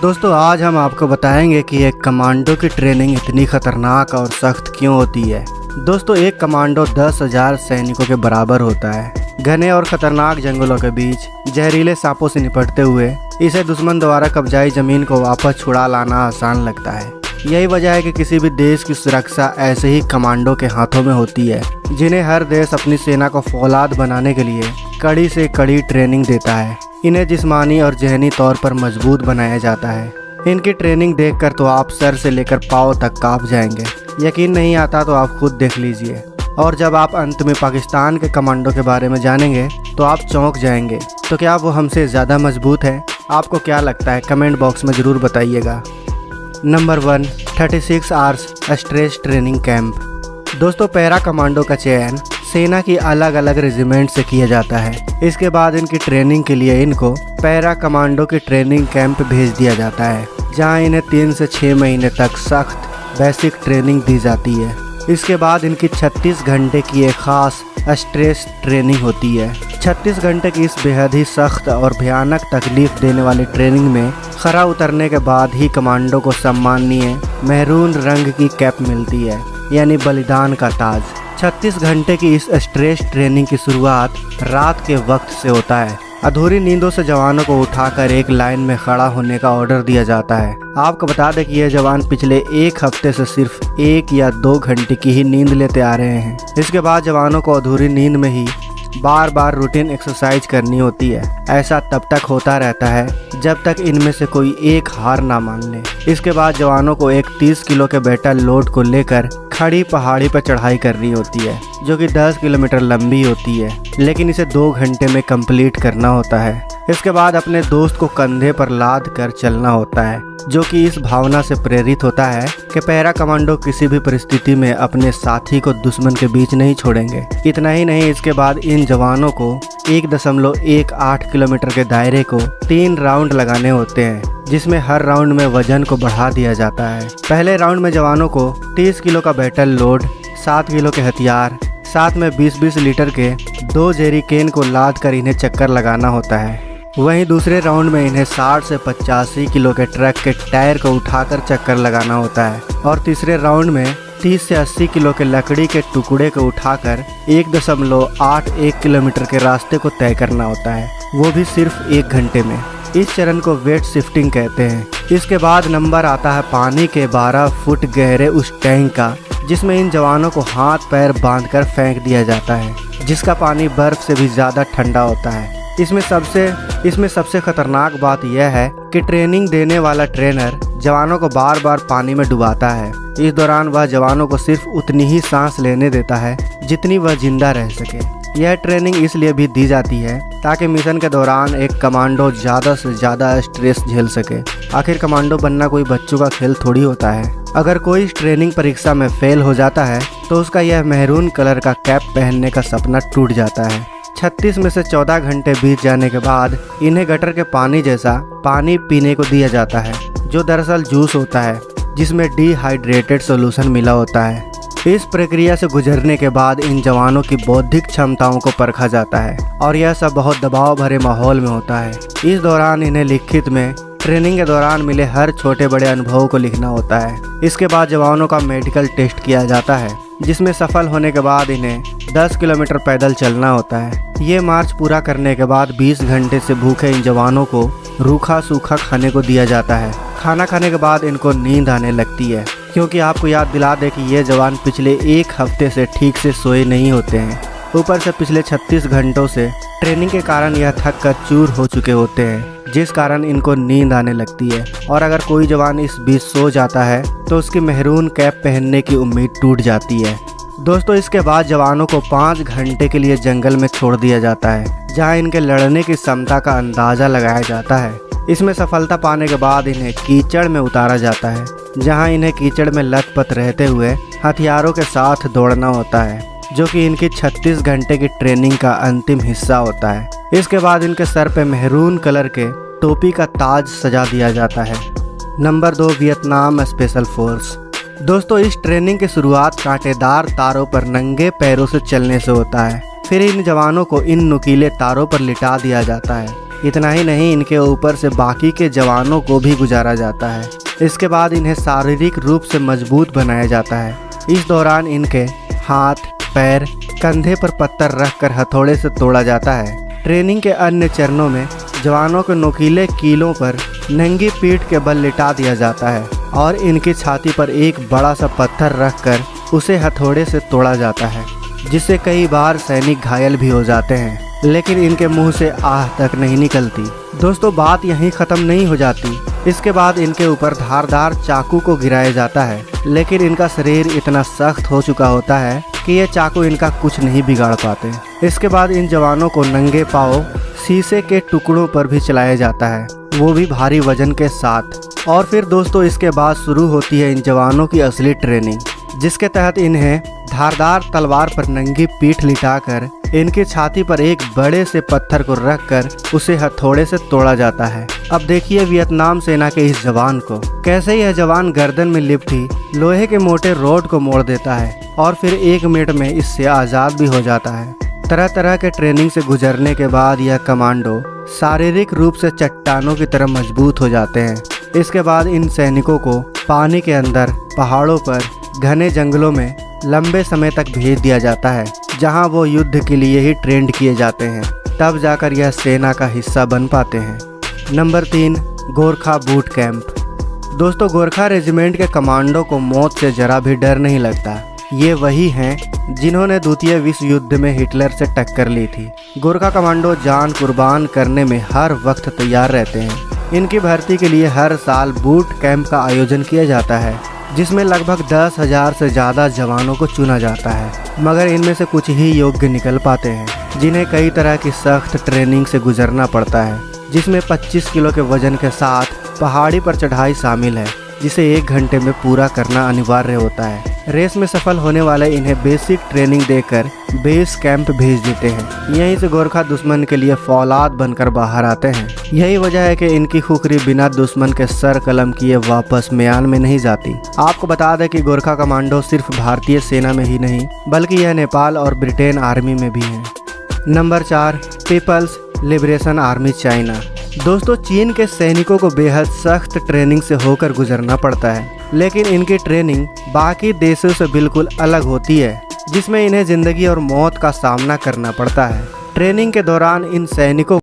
दोस्तों आज हम आपको बताएंगे कि एक कमांडो की ट्रेनिंग इतनी खतरनाक और सख्त क्यों होती है। दोस्तों एक कमांडो 10,000 सैनिकों के बराबर होता है। घने और खतरनाक जंगलों के बीच जहरीले सांपों से निपटते हुए इसे दुश्मन द्वारा कब्जाई जमीन को वापस छुड़ा लाना आसान लगता है। यही वजह है कि किसी भी देश की सुरक्षा ऐसे ही कमांडो के हाथों में होती है, जिन्हें हर देश अपनी सेना को फौलाद बनाने के लिए कड़ी से कड़ी ट्रेनिंग देता है। इन्हें जिस्मानी और जहनी तौर पर मजबूत बनाया जाता है। इनकी ट्रेनिंग देखकर तो आप सर से लेकर पाँव तक कांप जाएंगे। यकीन नहीं आता तो आप खुद देख लीजिए। और जब आप अंत में पाकिस्तान के कमांडो के बारे में जानेंगे तो आप चौंक जाएंगे। तो क्या वो हमसे ज़्यादा मजबूत है? आपको क्या लगता है? कमेंट बॉक्स में ज़रूर बताइएगा। Number 1, 36 hours stretch training camp. दोस्तों पैरा कमांडो का चयन सेना की अलग अलग रेजिमेंट से किया जाता है। इसके बाद इनकी ट्रेनिंग के लिए इनको पैरा कमांडो की ट्रेनिंग कैंप भेज दिया जाता है, जहां इन्हें 3 से 6 महीने तक सख्त बेसिक ट्रेनिंग दी जाती है। इसके बाद इनकी 36 घंटे की एक खास स्ट्रेस ट्रेनिंग होती है। 36 घंटे की इस बेहद ही सख्त और भयानक तकलीफ देने वाली ट्रेनिंग में खरा उतरने के बाद ही कमांडो को सम्मानीय मैरून रंग की कैप मिलती है, यानी बलिदान का ताज। 36 घंटे की इस स्ट्रेस ट्रेनिंग की शुरुआत रात के वक्त से होता है। अधूरी नींदों से जवानों को उठाकर एक लाइन में खड़ा होने का ऑर्डर दिया जाता है। आपको बता दें कि ये जवान पिछले 1 हफ्ते से सिर्फ 1 या 2 घंटे की ही नींद लेते आ रहे हैं। इसके बाद जवानों को अधूरी नींद में ही बार बार रूटीन एक्सरसाइज करनी होती है। ऐसा तब तक होता रहता है जब तक इनमें से कोई एक हार ना मान ले। इसके बाद जवानों को एक 30 किलो के बैटल लोड को लेकर खड़ी पहाड़ी पर चढ़ाई करनी होती है, जो कि 10 किलोमीटर लंबी होती है, लेकिन इसे 2 घंटे में कंप्लीट करना होता है। इसके बाद अपने दोस्त को कंधे पर लाद कर चलना होता है, जो कि इस भावना से प्रेरित होता है कि पैरा कमांडो किसी भी परिस्थिति में अपने साथी को दुश्मन के बीच नहीं छोड़ेंगे। इतना ही नहीं, इसके बाद इन जवानों को 1.18 किलोमीटर के दायरे को 3 राउंड लगाने होते हैं, जिसमें हर राउंड में वजन को बढ़ा दिया जाता है। पहले राउंड में जवानों को 30 किलो का बैटल लोड, 7 किलो के हथियार, साथ में 20-20 लीटर के 2 जेरिकेन को लाद कर इन्हें चक्कर लगाना होता है। वहीं दूसरे राउंड में इन्हें 60 से 85 किलो के ट्रक के टायर को उठाकर चक्कर लगाना होता है। और तीसरे राउंड में 30 से 80 किलो के लकड़ी के टुकड़े को उठाकर 1.81 किलोमीटर के रास्ते को तय करना होता है, वो भी सिर्फ 1 घंटे में। इस चरण को वेट शिफ्टिंग कहते हैं। इसके बाद नंबर आता है पानी के 12 फुट गहरे उस टैंक का, जिसमें इन जवानों को हाथ पैर बांधकर फेंक दिया जाता है, जिसका पानी बर्फ से भी ज़्यादा ठंडा होता है। इसमें सबसे खतरनाक बात यह है कि ट्रेनिंग देने वाला ट्रेनर जवानों को बार बार पानी में डुबाता है। इस दौरान वह जवानों को सिर्फ उतनी ही सांस लेने देता है जितनी वह जिंदा रह सके। यह ट्रेनिंग इसलिए भी दी जाती है ताकि मिशन के दौरान एक कमांडो ज़्यादा से ज़्यादा स्ट्रेस झेल सके। आखिर कमांडो बनना कोई बच्चों का खेल थोड़ी होता है। अगर कोई इस ट्रेनिंग परीक्षा में फेल हो जाता है तो उसका यह मैरून कलर का कैप पहनने का सपना टूट जाता है। 36 में से 14 घंटे बीत जाने के बाद इन्हें गटर के पानी जैसा पानी पीने को दिया जाता है, जो दरअसल जूस होता है, जिसमें डिहाइड्रेटेड सॉल्यूशन मिला होता है। इस प्रक्रिया से गुजरने के बाद इन जवानों की बौद्धिक क्षमताओं को परखा जाता है, और यह सब बहुत दबाव भरे माहौल में होता है। इस दौरान इन्हें लिखित में ट्रेनिंग के दौरान मिले हर छोटे बड़े अनुभवों को लिखना होता है। इसके बाद जवानों का मेडिकल टेस्ट किया जाता है, जिसमें सफल होने के बाद इन्हें 10 किलोमीटर पैदल चलना होता है। ये मार्च पूरा करने के बाद 20 घंटे से भूखे इन जवानों को रूखा सूखा खाने को दिया जाता है। खाना खाने के बाद इनको नींद आने लगती है, क्योंकि आपको याद दिला दे कि ये जवान पिछले 1 हफ्ते से ठीक से सोए नहीं होते हैं। ऊपर से पिछले 36 घंटों से ट्रेनिंग के कारण यह थक कर चूर हो चुके होते हैं, जिस कारण इनको नींद आने लगती है। और अगर कोई जवान इस बीच सो जाता है तो उसकी मैरून कैप पहनने की उम्मीद टूट जाती है। दोस्तों इसके बाद जवानों को 5 घंटे के लिए जंगल में छोड़ दिया जाता है, जहां इनके लड़ने की क्षमता का अंदाज़ा लगाया जाता है। इसमें सफलता पाने के बाद इन्हें कीचड़ में उतारा जाता है, जहां इन्हें कीचड़ में लथपथ रहते हुए हथियारों के साथ दौड़ना होता है, जो कि इनकी 36 घंटे की ट्रेनिंग का अंतिम हिस्सा होता है। इसके बाद इनके सर पे मैरून कलर के टोपी का ताज सजा दिया जाता है। Number 2, Vietnam special force. दोस्तों इस ट्रेनिंग की शुरुआत कांटेदार तारों पर नंगे पैरों से चलने से होता है। फिर इन जवानों को इन नुकीले तारों पर लिटा दिया जाता है। इतना ही नहीं, इनके ऊपर से बाकी के जवानों को भी गुजारा जाता है। इसके बाद इन्हें शारीरिक रूप से मजबूत बनाया जाता है। इस दौरान इनके हाथ, पैर, कंधे पर पत्थर रखकर हथौड़े से तोड़ा जाता है। ट्रेनिंग के अन्य चरणों में जवानों को नुकीले कीलों पर नंगी पीठ के बल लिटा दिया जाता है और इनकी छाती पर एक बड़ा सा पत्थर रखकर उसे हथौड़े से तोड़ा जाता है, जिससे कई बार सैनिक घायल भी हो जाते हैं, लेकिन इनके मुंह से आह तक नहीं निकलती। दोस्तों, बात यहीं ख़त्म नहीं हो जाती। इसके बाद इनके ऊपर धारदार चाकू को गिराया जाता है, लेकिन इनका शरीर इतना सख्त हो चुका होता है कि ये चाकू इनका कुछ नहीं बिगाड़ पाते। इसके बाद इन जवानों को नंगे पांव शीशे के टुकड़ों पर भी चलाया जाता है, वो भी भारी वजन के साथ। और फिर दोस्तों, इसके बाद शुरू होती है इन जवानों की असली ट्रेनिंग, जिसके तहत इन्हें धारदार तलवार पर नंगी पीठ लिटाकर इनकी छाती पर एक बड़े से पत्थर को रखकर उसे हथौड़े से तोड़ा जाता है। अब देखिए वियतनाम सेना के इस जवान को, कैसे यह जवान गर्दन में लिपटी लोहे के मोटे रॉड को मोड़ देता है और फिर 1 मिनट में इससे आज़ाद भी हो जाता है। तरह तरह के ट्रेनिंग से गुजरने के बाद यह कमांडो शारीरिक रूप से चट्टानों की तरह मजबूत हो जाते हैं। इसके बाद इन सैनिकों को पानी के अंदर, पहाड़ों पर, घने जंगलों में लंबे समय तक भेज दिया जाता है, जहां वो युद्ध के लिए ही ट्रेंड किए जाते हैं। तब जाकर यह सेना का हिस्सा बन पाते हैं। Number 3, Gorkha boot camp. दोस्तों, गोरखा रेजिमेंट के कमांडो को मौत से जरा भी डर नहीं लगता। ये वही हैं जिन्होंने द्वितीय विश्व युद्ध में हिटलर से टक्कर ली थी। गोरखा कमांडो जान कुर्बान करने में हर वक्त तैयार रहते हैं। इनकी भर्ती के लिए हर साल बूट कैंप का आयोजन किया जाता है, जिसमें लगभग 10,000 से ज़्यादा जवानों को चुना जाता है, मगर इनमें से कुछ ही योग्य निकल पाते हैं, जिन्हें कई तरह की सख्त ट्रेनिंग से गुजरना पड़ता है, जिसमें 25 किलो के वजन के साथ पहाड़ी पर चढ़ाई शामिल है, जिसे 1 घंटे में पूरा करना अनिवार्य होता है। रेस में सफल होने वाले इन्हें बेसिक ट्रेनिंग देकर बेस कैंप भेज देते हैं। यहीं से गोरखा दुश्मन के लिए फौलाद बनकर बाहर आते हैं। यही वजह है कि इनकी खुखरी बिना दुश्मन के सर कलम किए वापस म्यान में नहीं जाती। आपको बता दें कि गोरखा कमांडो सिर्फ भारतीय सेना में ही नहीं, बल्कि यह नेपाल और ब्रिटेन आर्मी में भी है। Number 4, People's Liberation Army China. दोस्तों, चीन के सैनिकों को बेहद सख्त ट्रेनिंग से होकर गुजरना पड़ता है, लेकिन इनकी ट्रेनिंग बाकी देशों से बिल्कुल अलग होती है, जिसमें इन्हें जिंदगी और मौत का सामना करना पड़ता है। ट्रेनिंग के दौरान इन सैनिकों